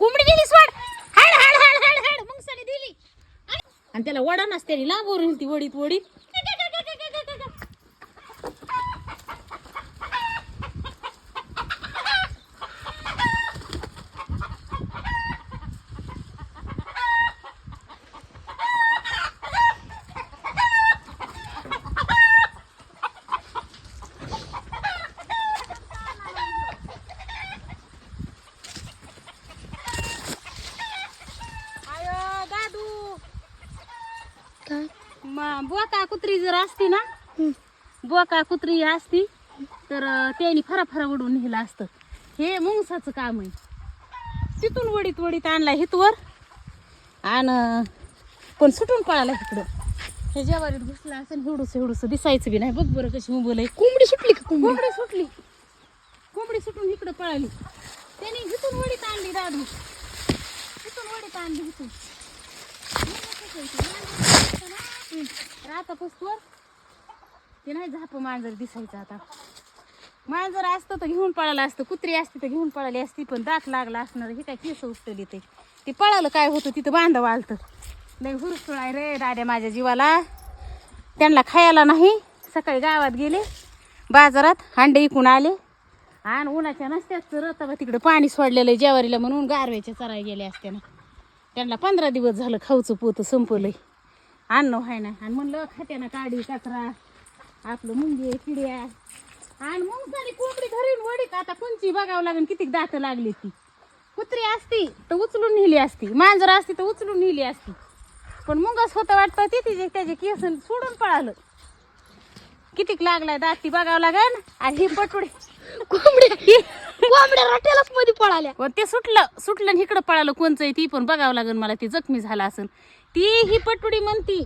कोंबडी दिली सोड. हाड हाड हाड हाड हाड मुंगसाने दिली. आणि त्याला वडा नसते लांब वरून ती वडीत वडीत. बोका कुत्री जर असती ना बोका कुत्री असती तर त्यांनी फरा फरा उडून नेलं असतं. हे मुंगसाचं काम आहे. तिथून वडीत वडीत आणला हितवर आणि पण सुटून पळाला इकडं. हे जेवारीत घुसला असं हिवडूस हिवडूस दिसायचं बी नाही. बघ बरं कशी मुंबई. कोंबडी सुटली का? कोंबडी सुटली. कोंबडी सुटून इकडं पळाली. त्यांनी हिथून वडीत आणली दादू. हिथून वडीत आणली हिथून. आता पुस्तवर ते नाही झाप मांजर दिसायचं. आता मांजर असतं तर घेऊन पळालं असतं. कुत्री असती तर घेऊन पळाली असती. पण दात लागला असणार. हे काय केस उपटली ते पळालं काय होतं तिथं बांधावं आलतं. लय हुरसुळाय रे दाद्या माझ्या जीवाला. त्यांना खायला नाही. सकाळी गावात गेले बाजारात अंडे इकून आले आणि उन्हाच्या नसत्याच रताबा तिकडं पाणी सोडलेलं जेवारीला म्हणून गारव्याच्या चराय गेले असते ना. त्यांना 15 दिवस झालं खाऊचं पोतं संपलंय. अन्न व्हाय ना. आणि म्हणलं खात्यानं काडी कचरा आपलं मुंगे किड्या आणि मुंगसाने कोंबडी धरून वडीत. आता कोणची बघावं लागेल किती दात लागली. ती कुत्री असती तर उचलून नेली असती. मांजर असती तर उचलून नेली असती. पण मुंगस होतं वाटतं तिथे त्याचे केस सोडून पळालं. कितीक लागलाय दात ती बघावं लागेल. आणि ही पटुडी कोंबड्या रट्यालाच मध्ये पळाल्या. ते सुटलं इकडं पळालं. कोणचं आहे ती पण बघावं लागेल मला. ती जखमी झाला असेल. ती ही पटुडी म्हणती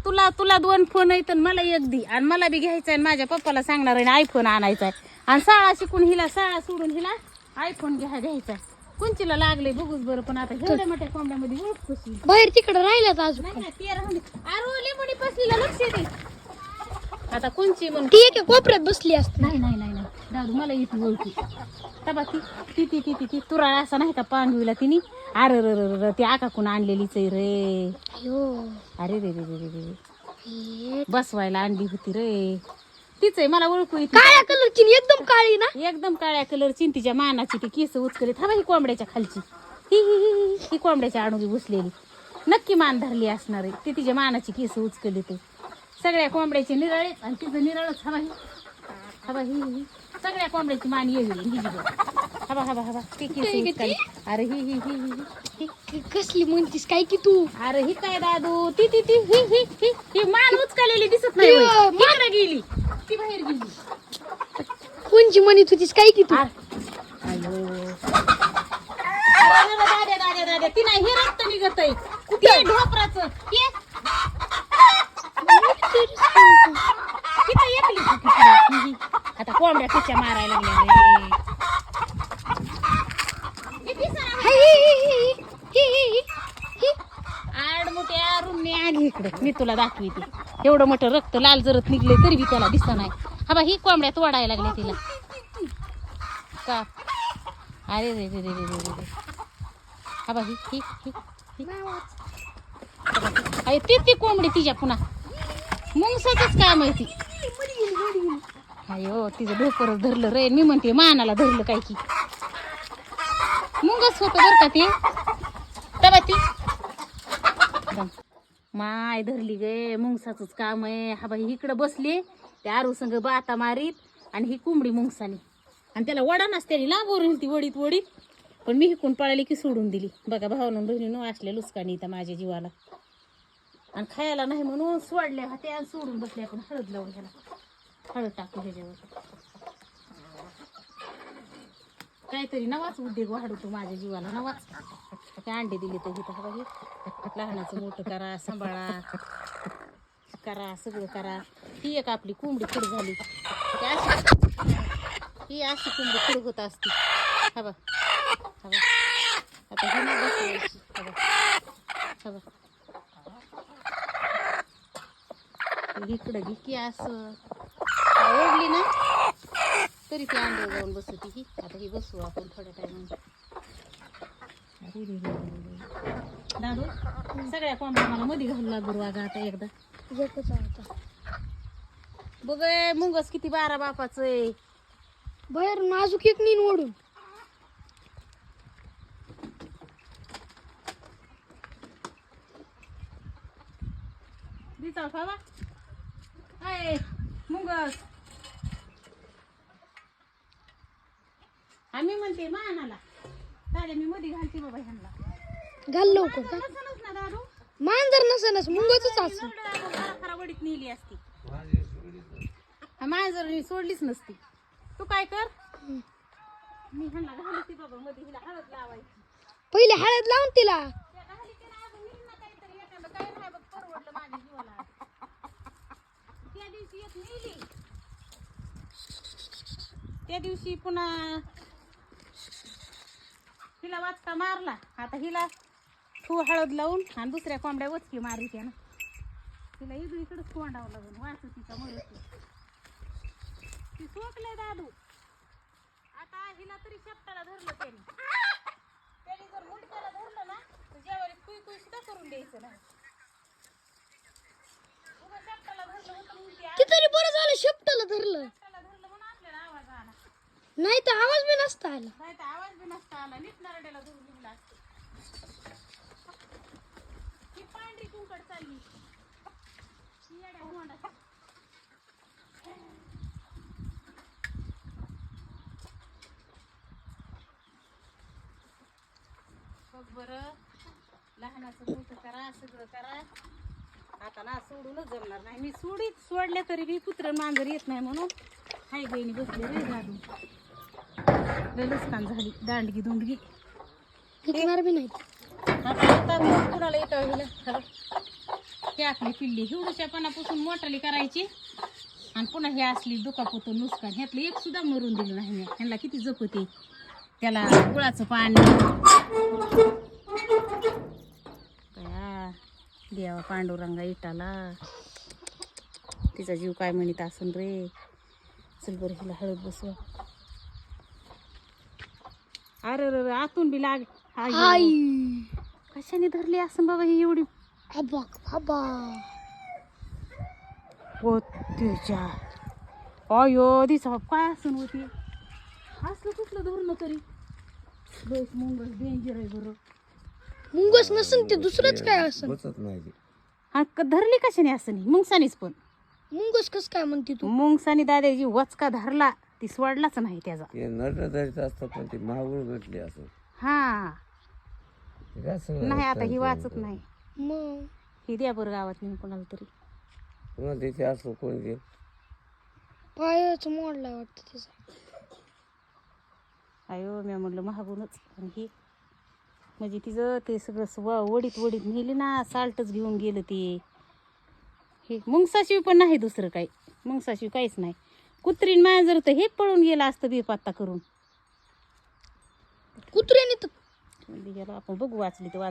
तुला 2 फोन आहेत आणि मला 1 दी. आणि मला बी घ्यायचा आहे. माझ्या पप्पाला सांगणार आहे आयफोन आणायचा आहे. आणि शाळा शिकून हिला शाळा सोडून हिला आयफोन घ्यायचा आहे. कोणचीला लागले बघूच बरं. पण आता एवढ्या मोठ्या कोंबड्यामध्ये ओळख कशी बाहेर तिकडे राहिल्यात अजून. नाही ते राहून अरे लिंबडी बसलीला लक्ष दे. आता कोणची म्हणून ती एका कोपऱ्यात बसली असते. नाही नाही नाही नाही दादू मला येते ओळखी. तबा ती ती ती ती ती तुराळ असा नाही का पांडवीला तिने अरे र ती आकाकून आणलेलीच आहे रे. अरे रे रे रे रे रे बसवायला आणली होती रे. तीच आहे मला ओळखू येते. काळ्या कलरची एकदम काळी ना. एकदम काळ्या कलरची. तिच्या मानाची ती केस उचकलीत. हा ही कोंबड्याच्या खालची ही कोंबड्याच्या आडोगी बसलेली. नक्की मान धरली असणार आहे. ती तिच्या मानाची केस उचकली. ते सगळ्या कोंबड्याचे निराळेच आणि तिचं निराळच. हवा ही सगळ्या कोंबड्याची मान येईल. हवा हवा हवा ती केस. अरे ही ही ही ही कसली म्हणतीस काय की तू. अरे ही काय दादू ती ती ती ही ही ही ही मान उचकलेली दिसत नाही. मान गेली ती बाहेर गेली. कोणची म्हणत होतीस काय की तू. दाद्या ती नाही हे रक्त निघत आहे. कुठे ढोपराचं आता कोंबड्या तिच्या मारायला लागल्या. आड मोठ्या रुमने आली इकडे. मी तुला दाखविते. एवढं मोठं रक्त लाल जरत निघले तरी बी त्याला दिसत नाही. हा बा ही कोंबड्या तोडायला लागल्या तिला का. अरे रे रे रे रे रे रे हा बा ही ती ती कोंबडी तिच्या पुन्हा मुंगसाचंच काम आहे ती. अयो तिचं डोकरच धरलं रे. मी म्हणते मानाला धरलं काय की मुंगच होतं बरं का ते. तबा ती माय धरली गे. मुंगसाचंच काम आहे. हा बाई इकडं बसले त्या आरू संग बाता मारीत आणि ही कोंबडी मुंगसानी. आणि त्याला वडा नसते लांबवरून ती वडीत वडीत. पण मी हिकून पळाली की सोडून दिली. बघा भावानं बहिणीनं असल्या लुचकानी इथं माझ्या जीवाला. आणि खायला नाही म्हणून सोडल्या होत्या आणि सोडून बसल्या. आपण हळद लावून घ्यायला हळद टाकू ह्याच्यावर. काहीतरी नवाच उद्योग वाढवतो माझ्या जीवाला. नवाच काय अंडे दिले तर घेतो. बघा लहानाचं मोठं करा सांभाळा करा सगळं करा. ही एक आपली कोंबडी खड झाली. ही अशी कोंबडी खड होत असते. हा बा आता ही नाही बसवायची. हा बा इकडं घे की असं ओढली ना तरी ती अंड्यावर जाऊन बसते. ही आता ही बसवू आपण थोड्या टायमाने. अरे रे रे रे रे. दादू सगळ्या कोंबड्या मला मध्ये घालू लागू वागा आता एकदा. एकच आहे आता. बघ मुंगस किती बारा बापाचं आहे. बाहेर नाजूक एक नीन ओढून. दिसाव बाबा अय मुंगस आम्ही म्हणते मानाला दादा मी मध्ये घालते बाबा ह्यांना. घाल लवकर का. नसनच ना दादू मांजर नसनच मुंगच असं. खरा वडीत नेली असती. मांजर मी सोडलीच नसती. तू काय कर मी ह्यांना घालते बाबा मध्ये हिला हळद लावायची. पहिले हळद लावून तिला. त्या घालीते ना अजून हिला ना काहीतरी एखादं काय नाही बघ परवडलं माझ्या जीवाला. त्या दिवशी एक नेली त्या दिवशी पुन्हा हिला वाचका मारला. आता हिला तू हळद लावून आणि दुसऱ्या कोंबड्या वचकी मारली त्या ना. तिला इकडंच कोंडावं लागून वाचू तिचा मरत ती सोकलंय दादू. आता हिला तरी शेपटाला धरलं त्याने जर मुलट्याला धरलं ना तर जेवारी कुई कुई सुद्धा करून द्यायचं नाही. उगा शेपटाला धरलं होतं म्हणून ती ते तरी बरं झालं शेपटाला धरलं. शेपटाला धरलं म्हणून आपल्याला आवाज आला. नाही तर आवाज बी नसता आला. नाही तर आवाज बी नसता आला. नीट नरड्याला धरून निघला असतं. ही पांढरी कुंकड चालली ही येड्या होंडाची. बघ बरं लहानाचं मोठं करा सगळं करा. आता ना सोडूनच जमणार नाही. मी सोडल्या तरी बी कुत्र मांजर येत नाही म्हणून हाय बहिणी बसले रे दादू. लय नुकसान झाली दांडगी दुंडगी. विकणार बी नाही. आता मी कुणाला येतं हिला हे आपली पिल्ली हिवडूच्यापणापासून मोठाली करायची आणि पुन्हा हे असली दुखापत नुकसान ह्यातलं एक सुद्धा मरून दिलं नाही मी. ह्यांना किती जपते त्याला गुळाचं पाणी काय देवा पांडुरंगा इटाला तिचा जीव काय म्हणत असून रे. चल बरं हिला हळद बसव. अरे अरे आतून बी लाग आई कशाने धरली असं बाबा ही एवढी. आबा बाबा हो तुझ्या अयो दिसा काय असून होती असलं कुठलं धरणं तरी. बस मुंगस डेंजर आहे बरं. मुंगस नसन ते दुसरंच काय असन. हा धरली कशाने असं नाही मुंगसानीच पण. मुंगस कस काय म्हणते तू. मुंगसानी दादाजी वचका धरला ती सोडलाच नाही त्याचा. पण ती मागून भेटली असं हा नाही आता ही वाचत नाही. मग ही द्या बरं गावात नेऊन कोणाला तरी. तिथे असं कोण दे पायच मोडला वाटतं तिचा. अयो मी म्हणलं महागूनच. आणि ही म्हणजे तिचं ते सगळं वडीत वडीत नेली ना साल्टच घेऊन गेलं ते. हे मुंगसाशिव पण नाही दुसरं काही. मुंगसाशिव काहीच नाही. कुत्रीन मांजर तर हे पळून गेलं असतं बेपत्ता करून. कुत्र्याने तर आपण बघू वाचली तर वाच.